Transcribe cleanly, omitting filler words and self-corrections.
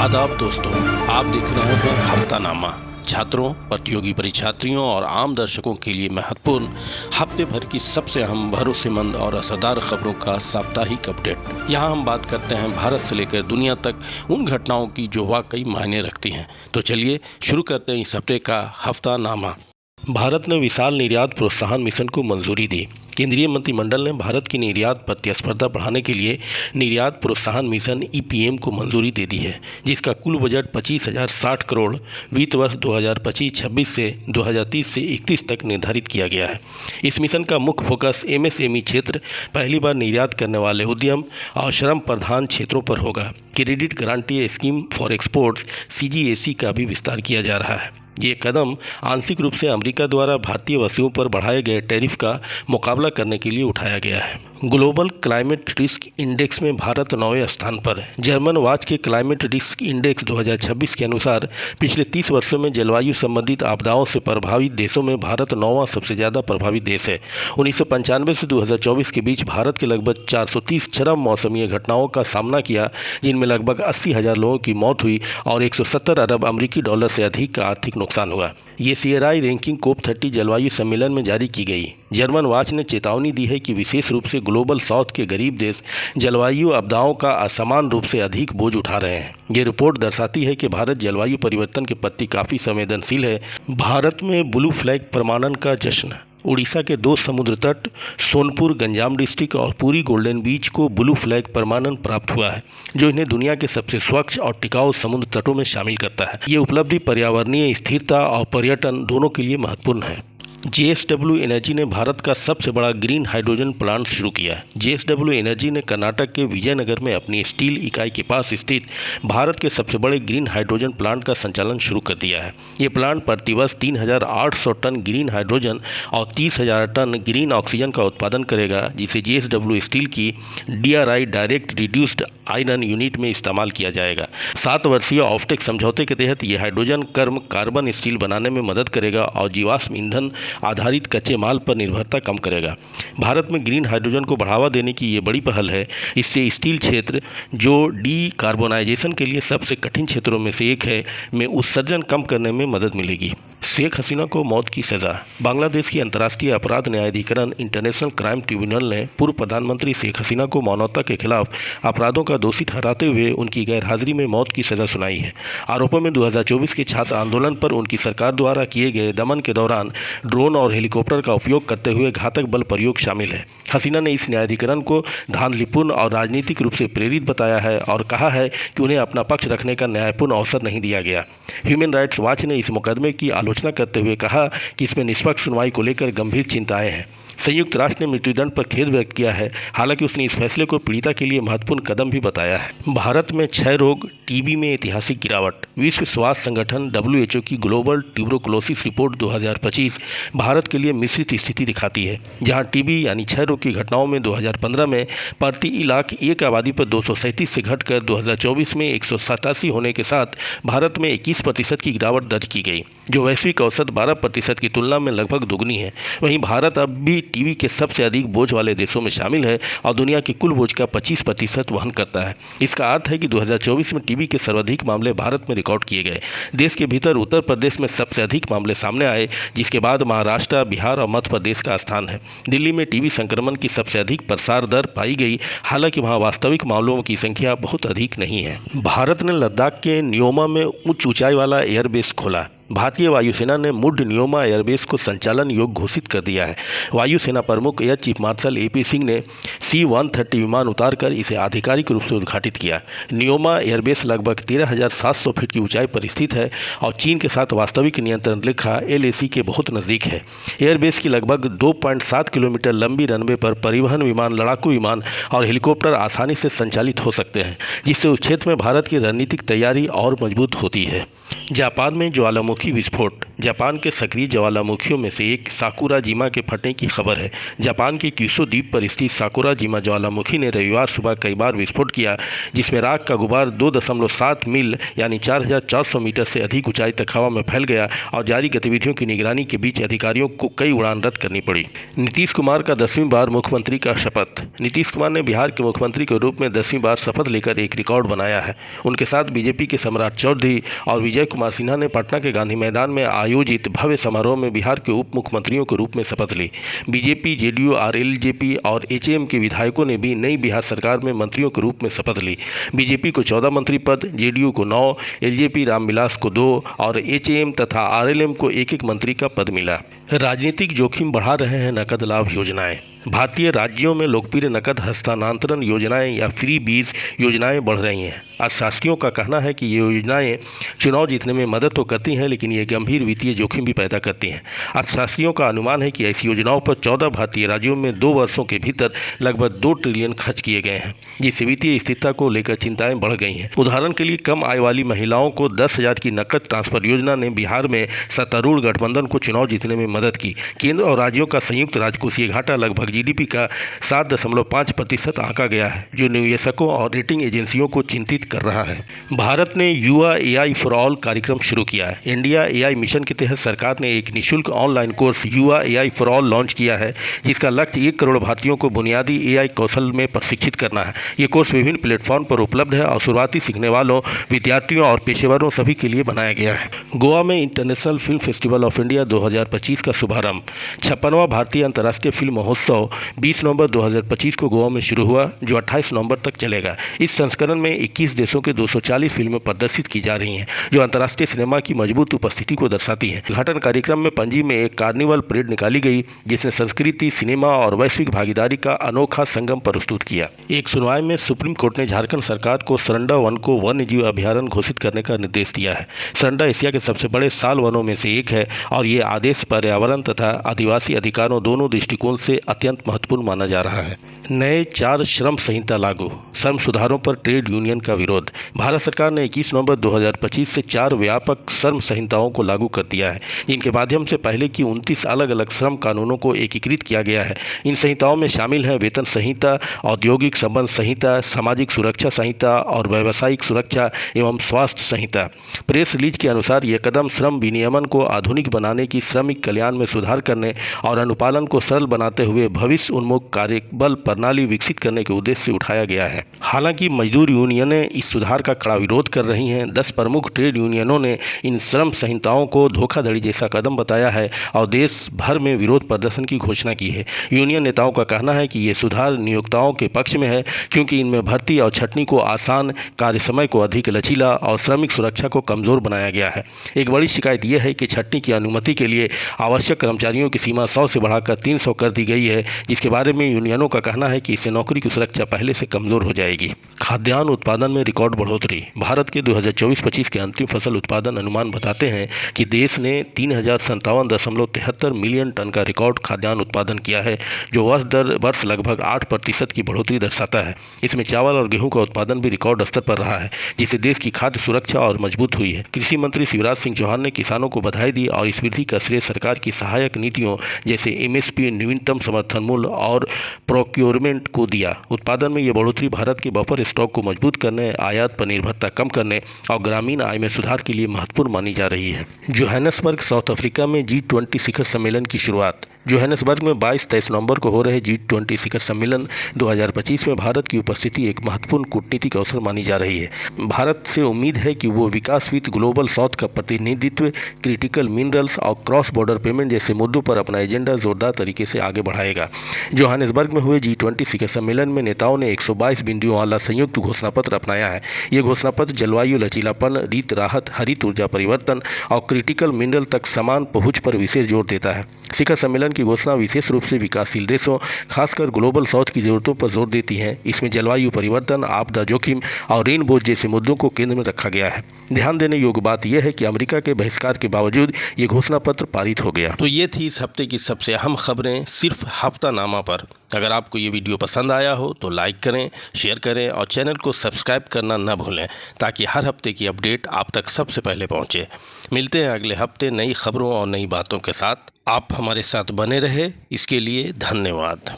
आदाब दोस्तों, आप देख रहे हैं हफ्तानामा। छात्रों, प्रतियोगी परीक्षार्थियों और आम दर्शकों के लिए महत्वपूर्ण हफ्ते भर की सबसे अहम, भरोसेमंद और असरदार खबरों का साप्ताहिक अपडेट। यहाँ हम बात करते हैं भारत से लेकर दुनिया तक उन घटनाओं की जो वाकई मायने रखती हैं। तो चलिए शुरू करते हैं इस हफ्ते का हफ्तानामा। भारत ने विशाल निर्यात प्रोत्साहन मिशन को मंजूरी दी। केंद्रीय मंत्रिमंडल ने भारत की निर्यात प्रतिस्पर्धा बढ़ाने के लिए निर्यात प्रोत्साहन मिशन EPM को मंजूरी दे दी है, जिसका कुल बजट 25,060 करोड़ वित्त वर्ष 2025-26 से 2030 से 31 तक निर्धारित किया गया है। इस मिशन का मुख्य फोकस MSME क्षेत्र, पहली बार निर्यात करने वाले उद्यम और श्रम प्रधान क्षेत्रों पर होगा। Credit guarantee scheme for exports CGAC का भी विस्तार किया जा रहा है। ये कदम आंशिक रूप से अमेरिका द्वारा भारतीय वस्तुओं पर बढ़ाए गए टैरिफ का मुकाबला करने के लिए उठाया गया है। ग्लोबल क्लाइमेट रिस्क इंडेक्स में भारत 9वें स्थान पर है। जर्मन वाच के क्लाइमेट रिस्क इंडेक्स 2026 के अनुसार पिछले 30 वर्षों में जलवायु संबंधित आपदाओं से प्रभावित देशों में भारत 9वां सबसे ज़्यादा प्रभावित देश है। 1995 से 2024 के बीच भारत के लगभग 430 चरम मौसमी घटनाओं का सामना किया, जिनमें लगभग 80,000 लोगों की मौत हुई और 170 अरब अमेरिकी डॉलर से अधिक का आर्थिक नुकसान हुआ। ये CRI रैंकिंग COP30 जलवायु सम्मेलन में जारी की गई। जर्मन वाच ने चेतावनी दी है कि विशेष रूप से ग्लोबल साउथ के गरीब देश जलवायु आपदाओं का असमान रूप से अधिक बोझ उठा रहे हैं। ये रिपोर्ट दर्शाती है कि भारत जलवायु परिवर्तन के प्रति काफ़ी संवेदनशील है। भारत में ब्लू फ्लैग प्रमाणन का जश्न। उड़ीसा के 2 समुद्र तट सोनपुर, गंजाम डिस्ट्रिक्ट और पुरी गोल्डन बीच को ब्लू फ्लैग प्रमाणन प्राप्त हुआ है, जो इन्हें दुनिया के सबसे स्वच्छ और टिकाऊ समुद्र तटों में शामिल करता है। ये उपलब्धि पर्यावरणीय स्थिरता और पर्यटन दोनों के लिए महत्वपूर्ण है। JSW एनर्जी ने भारत का सबसे बड़ा ग्रीन हाइड्रोजन प्लांट शुरू किया है। JSW एनर्जी ने कर्नाटक के विजयनगर में अपनी स्टील इकाई के पास स्थित भारत के सबसे बड़े ग्रीन हाइड्रोजन प्लांट का संचालन शुरू कर दिया है। ये प्लांट प्रतिवर्ष 3,800 टन ग्रीन हाइड्रोजन और 30,000 टन ग्रीन ऑक्सीजन का उत्पादन करेगा, जिसे JSW स्टील की DRI direct reduced iron unit में इस्तेमाल किया जाएगा। 7 वर्षीय ऑफटेक समझौते के तहत यह हाइड्रोजन कार्बन स्टील बनाने में मदद करेगा और जीवाश्म ईंधन आधारित कच्चे माल पर निर्भरता कम करेगा। भारत में ग्रीन हाइड्रोजन को बढ़ावा देने की ये बड़ी पहल है। इससे स्टील क्षेत्र, जो डीकार्बोनाइजेशन के लिए सबसे कठिन क्षेत्रों में से एक है, में उत्सर्जन कम करने में मदद मिलेगी। शेख हसीना को मौत की सज़ा। बांग्लादेश की अंतर्राष्ट्रीय अपराध न्यायाधिकरण इंटरनेशनल क्राइम ट्रिब्यूनल ने पूर्व प्रधानमंत्री शेख हसीना को मानवता के खिलाफ अपराधों का दोषी ठहराते हुए उनकी गैरहाजिरी में मौत की सज़ा सुनाई है। आरोपों में 2024 के छात्र आंदोलन पर उनकी सरकार द्वारा किए गए दमन के दौरान ड्रोन और हेलीकॉप्टर का उपयोग करते हुए घातक बल प्रयोग शामिल है। हसीना ने इस न्यायाधिकरण को धांधलीपूर्ण और राजनीतिक रूप से प्रेरित बताया है और कहा है कि उन्हें अपना पक्ष रखने का न्यायपूर्ण अवसर नहीं दिया गया। ह्यूमन राइट्स वॉच ने इस मुकदमे की आलोचना करते हुए कहा कि इसमें निष्पक्ष सुनवाई को लेकर गंभीर चिंताएं हैं। संयुक्त राष्ट्र ने मृत्युदंड पर खेद व्यक्त किया है, हालांकि उसने इस फैसले को पीड़िता के लिए महत्वपूर्ण कदम भी बताया है। भारत में क्षय रोग, TB में ऐतिहासिक गिरावट। विश्व स्वास्थ्य संगठन WHO की ग्लोबल ट्यूबरकुलोसिस रिपोर्ट 2025 भारत के लिए मिश्रित स्थिति दिखाती है, जहां TB यानी क्षय रोग की घटनाओं में 2015 में प्रति लाख एक आबादी पर 237 से घटकर 2024 में 187 होने के साथ भारत में 21% की गिरावट दर्ज की गई, जो वैश्विक औसत 12% की तुलना में लगभग दोगुनी है। वहीं भारत अब भी TB के सबसे अधिक बोझ वाले देशों में शामिल है और दुनिया के कुल बोझ का 25% वहन करता है। इसका अर्थ है कि 2024 में TB के सर्वाधिक मामले भारत में रिकॉर्ड किए गए। देश के भीतर उत्तर प्रदेश में सबसे अधिक मामले सामने आए, जिसके बाद महाराष्ट्र, बिहार और मध्य प्रदेश का स्थान है। दिल्ली में TB संक्रमण की सबसे अधिक प्रसार दर पाई गई, हालांकि वहाँ वास्तविक मामलों की संख्या बहुत अधिक नहीं है। भारत ने लद्दाख के न्योमा में उच्च ऊंचाई वाला एयरबेस खोला। भारतीय वायुसेना ने मुड न्योमा एयरबेस को संचालन योग्य घोषित कर दिया है। वायुसेना प्रमुख air chief marshal AP Singh ने C-130 विमान उतारकर इसे आधिकारिक रूप से उद्घाटित किया। न्योमा एयरबेस लगभग 13,700 फीट की ऊंचाई पर स्थित है और चीन के साथ वास्तविक नियंत्रण रेखा LAC के बहुत नज़दीक है। एयरबेस की लगभग 2.7 किलोमीटर लंबी रनवे पर परिवहन विमान, लड़ाकू विमान और हेलीकॉप्टर आसानी से संचालित हो सकते हैं, जिससे उस क्षेत्र में भारत की रणनीतिक तैयारी और मजबूत होती है। जापान में ज्वालामुखी विस्फोट। जापान के सक्रिय ज्वालामुखियों में से एक साकुराजिमा के फटने की खबर है। जापान के क्यूशो द्वीप पर स्थित साकुराजिमा ज्वालामुखी ने रविवार सुबह कई बार विस्फोट किया, जिसमें राख का गुबार 2.7 मील यानी 4,400 मीटर से अधिक ऊंचाई तक हवा में फैल गया और जारी गतिविधियों की निगरानी के बीच अधिकारियों को कई उड़ान रद्द करनी पड़ी। नीतीश कुमार का 10वीं बार मुख्यमंत्री का शपथ। नीतीश कुमार ने बिहार के मुख्यमंत्री के रूप में 10वीं बार शपथ लेकर एक रिकॉर्ड बनाया है। उनके साथ बीजेपी के सम्राट चौधरी और विजय कुमार सिन्हा ने पटना के गांधी मैदान में आयोजित भव्य समारोह में बिहार के उप मुख्यमंत्रियों के रूप में शपथ ली। बीजेपी, जेडीयू, आरएलजेपी और एचएएम के विधायकों ने भी नई बिहार सरकार में मंत्रियों के रूप में शपथ ली। बीजेपी को 14 मंत्री पद, जेडीयू को 9, एलजेपी रामविलास को 2 और एचएएम तथा आरएलएम को एक मंत्री का पद मिला। राजनीतिक जोखिम बढ़ा रहे हैं नकद लाभ योजनाएं। भारतीय राज्यों में लोकप्रिय नकद हस्तांतरण योजनाएं या फ्री बीज योजनाएं बढ़ रही हैं। अर्थशास्त्रियों का कहना है कि ये योजनाएं चुनाव जीतने में मदद तो करती हैं, लेकिन ये गंभीर वित्तीय जोखिम भी पैदा करती हैं। अर्थशास्त्रियों का अनुमान है कि ऐसी योजनाओं पर 14 भारतीय राज्यों में 2 वर्षों के भीतर लगभग 2 ट्रिलियन खर्च किए गए हैं, जिससे वित्तीय स्थिरता को लेकर चिंताएं बढ़ गई हैं। उदाहरण के लिए कम आय वाली महिलाओं को 10,000 की नकद ट्रांसफर योजना ने बिहार में सत्तारूढ़ गठबंधन को चुनाव जीतने में मदद की। केंद्र और राज्यों का संयुक्त राजकोषीय घाटा लगभग जीडीपी का 7.5% आंका गया है, जो निवेशकों और रेटिंग एजेंसियों को चिंतित कर रहा है। भारत ने युवा एआई फॉर ऑल कार्यक्रम शुरू किया है। इंडिया एआई मिशन के तहत सरकार ने एक निःशुल्क ऑनलाइन कोर्स युवा एआई फॉर ऑल लॉन्च किया है, जिसका लक्ष्य 1 करोड़ भारतीयों को बुनियादी एआई कौशल में प्रशिक्षित करना है। ये कोर्स विभिन्न प्लेटफॉर्म पर उपलब्ध है और शुरुआती सीखने वालों, विद्यार्थियों और पेशेवरों सभी के लिए बनाया गया है। गोवा में international film festival of India 2025 का शुभारंभ। 56वां भारतीय अंतर्राष्ट्रीय फिल्म महोत्सव 20 नवंबर 2025 को गोवा में शुरू हुआ, जो 28 नवंबर तक चलेगा। इस संस्करण में 21 देशों के 240 फिल्में प्रदर्शित की जा रही हैं, जो अंतर्राष्ट्रीय सिनेमा की मजबूत उपस्थिति को दर्शाती हैं। उद्घाटन कार्यक्रम में पणजी में एक कार्निवल परेड निकाली गई, जिसने संस्कृति, सिनेमा और वैश्विक भागीदारी का अनोखा संगम प्रस्तुत किया। एक सुनवाई में सुप्रीम कोर्ट ने झारखंड सरकार को सरंडा वन को वन्य जीव अभ्यारण्य घोषित करने का निर्देश दिया है। सरंडा एशिया के सबसे बड़े साल वनों में से एक है और ये आदेश पर्यावरण तथा आदिवासी अधिकारों दोनों दृष्टिकोण से अत्यंत महत्वपूर्ण माना जा रहा है। नए 4 श्रम संहिता लागू। श्रम सुधारों पर ट्रेड यूनियन का विरोध। भारत सरकार ने 21 नवंबर 2025 से 4 व्यापक श्रम संहिताओं को लागू कर दिया है, जिनके माध्यम से पहले की 29 अलग अलग श्रम कानूनों को एकीकृत किया गया है। इन संहिताओं में शामिल हैं वेतन संहिता, औद्योगिक संबंध संहिता, सामाजिक सुरक्षा संहिता और व्यावसायिक सुरक्षा एवं स्वास्थ्य संहिता। प्रेस रिलीज के अनुसार यह कदम श्रम विनियमन को आधुनिक बनाने की, श्रमिक कल्याण में सुधार करने और अनुपालन को सरल बनाते हुए भविष्य उन्मुख कार्यबल प्रणाली विकसित करने के उद्देश्य से उठाया गया है। हालांकि मजदूर यूनियनें इस सुधार का कड़ा विरोध कर रही हैं। 10 प्रमुख ट्रेड यूनियनों ने इन श्रम संहिताओं को धोखाधड़ी जैसा कदम बताया है और देश भर में विरोध प्रदर्शन की घोषणा की है। यूनियन नेताओं का कहना है कि ये सुधार नियोक्ताओं के पक्ष में है, क्योंकि इनमें भर्ती और छंटनी को आसान, कार्य समय को अधिक लचीला और श्रमिक सुरक्षा को कमजोर बनाया गया है। एक बड़ी शिकायत यह है कि छंटनी की अनुमति के लिए आवश्यक कर्मचारियों की सीमा 100 से बढ़ाकर 300 कर दी गई है, जिसके बारे में यूनियनों का कहना है कि इससे नौकरी की सुरक्षा पहले से कमजोर हो जाएगी। खाद्यान्न उत्पादन में रिकॉर्ड बढ़ोतरी। भारत के 2024-25 के अंतिम फसल उत्पादन अनुमान बताते हैं कि देश ने 3057.73 मिलियन टन का रिकॉर्ड खाद्यान्न उत्पादन किया है, जो वर्ष दर वर्ष लगभग 8% की बढ़ोतरी दर्शाता है। इसमें चावल और गेहूं का उत्पादन भी रिकॉर्ड स्तर पर रहा है, जिससे देश की खाद्य सुरक्षा और मजबूत हुई है। कृषि मंत्री शिवराज सिंह चौहान ने किसानों को बधाई दी और इस वृद्धि का श्रेय सरकार की सहायक नीतियों जैसे एमएसपी, न्यूनतम समर्थन मूल्य और प्रोक्योरमेंट को दिया। उत्पादन में ये बढ़ोतरी भारत के बफर स्टॉक को मजबूत करने, आयात पर निर्भरता कम करने और ग्रामीण आय में सुधार के लिए महत्वपूर्ण मानी जा रही है। जोहानिसबर्ग, साउथ अफ्रीका में G20 शिखर सम्मेलन की शुरुआत। जोहानिसबर्ग में 22-23 नवंबर को हो रहे G20 शिखर सम्मेलन 2025 में भारत की उपस्थिति एक महत्वपूर्ण कूटनीतिक अवसर मानी जा रही है। भारत से उम्मीद है कि वो विकास वित्त, ग्लोबल साउथ का प्रतिनिधित्व, क्रिटिकल मिनरल्स और क्रॉस बॉर्डर पेमेंट जैसे मुद्दों पर अपना एजेंडा जोरदार तरीके से आगे बढ़ाएगा। जोहानिसबर्ग में हुए G20 शिखर सम्मेलन में नेताओं ने 122 बिंदुओं वाला संयुक्त घोषणा पत्र अपनाया है। ये घोषणा पत्र जलवायु लचीलापन, रीत राहत, हरित ऊर्जा परिवर्तन और क्रिटिकल मिनरल तक समान पहुंच पर विशेष जोर देता है। शिखर सम्मेलन की घोषणा विशेष रूप से विकासशील देशों, खासकर ग्लोबल साउथ की जरूरतों पर जोर देती है। इसमें जलवायु परिवर्तन, आपदा जोखिम और ऋण बोझ जैसे मुद्दों को केंद्र में रखा गया है। ध्यान देने योग्य बात यह है कि अमेरिका के बहिष्कार के बावजूद ये घोषणा पत्र पारित हो गया। तो ये थी इस हफ्ते की सबसे अहम खबरें सिर्फ हफ्तानामा पर। अगर आपको ये वीडियो पसंद आया हो तो लाइक करें, शेयर करें और चैनल को सब्सक्राइब करना न भूलें, ताकि हर हफ्ते की अपडेट आप तक सबसे पहले पहुंचे। मिलते हैं अगले हफ्ते नई खबरों और नई बातों के साथ। आप हमारे साथ बने रहे, इसके लिए धन्यवाद।